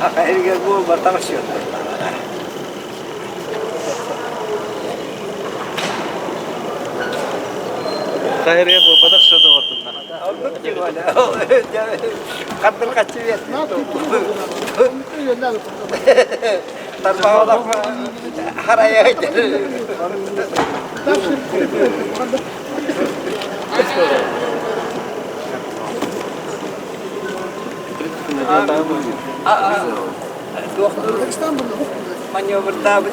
Ergen bu vatandaşıyor. Kahire bu badak şurada oturdu. Anlık ki böyle. Kadın kaçıyor. Tabağı da haraya gelir. Doktor İstanbul'da manevra tabi.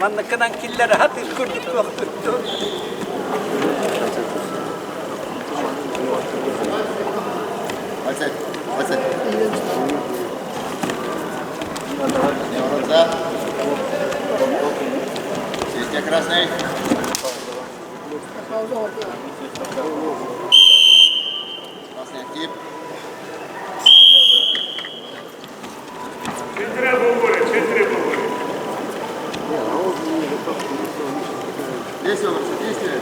Mana kenang killer hati kurduk waktu itu. Acek, acek. Не глаза. Сетя красный. Красный актив. Действие, действие.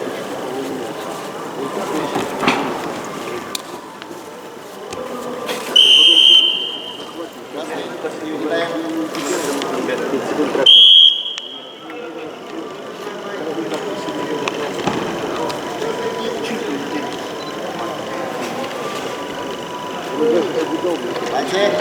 Aceh.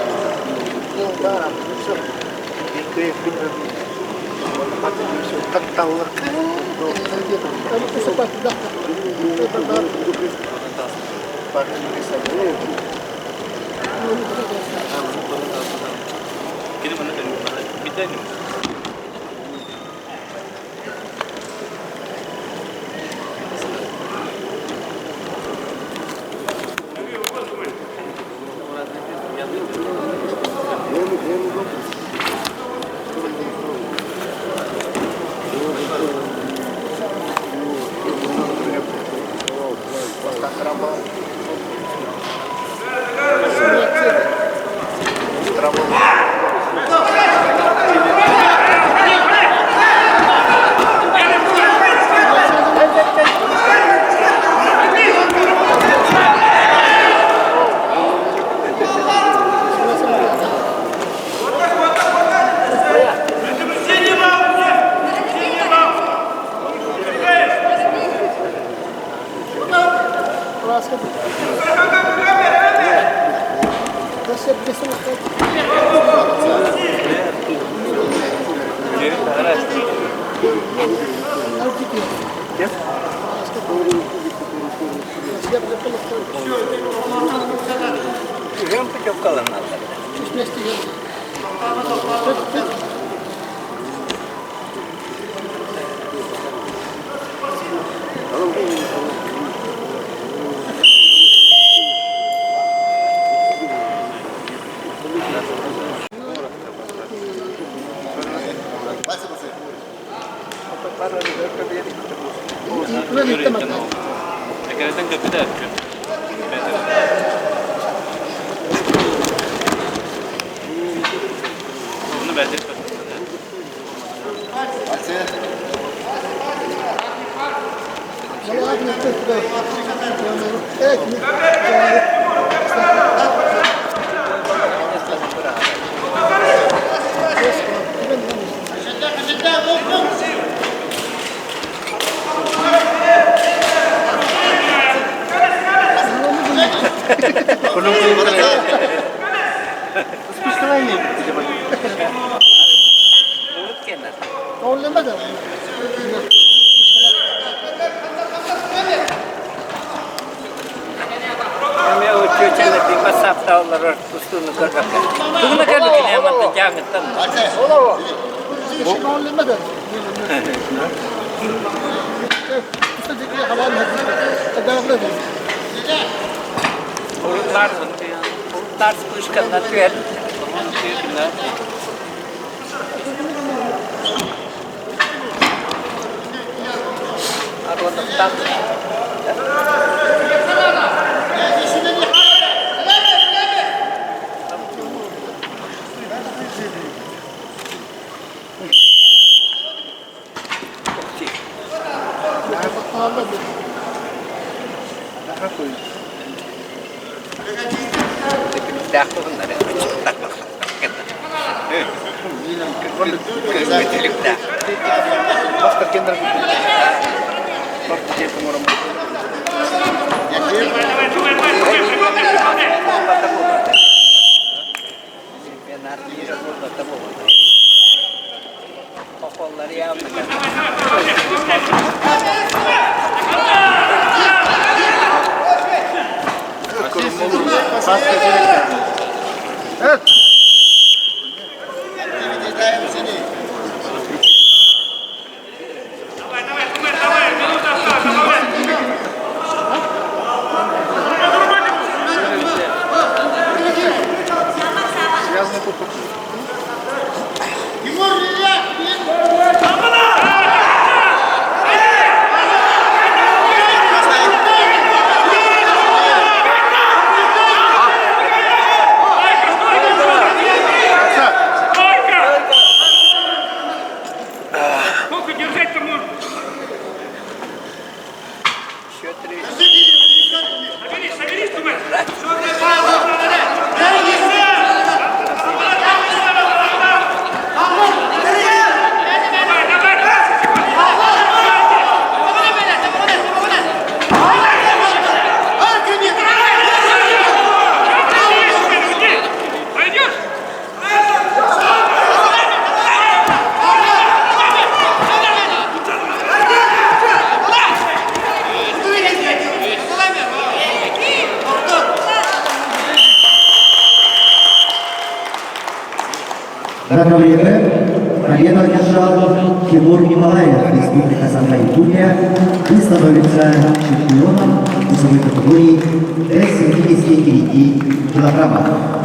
Живем в Каланах. Tars kuşkanlar tüyer. Arwah tetap. Дәхті бұндар. Көзметілік дәхті. Басқа кендір басқа кетім орам. Чемпионат мира burada da bu. Kolları yaptık. Evet. Связанный купок. В это время победу одержал Тимур Николаев, Республика Санкт-Петербург, и становится чемпионом весовой категории до 79 килограммов.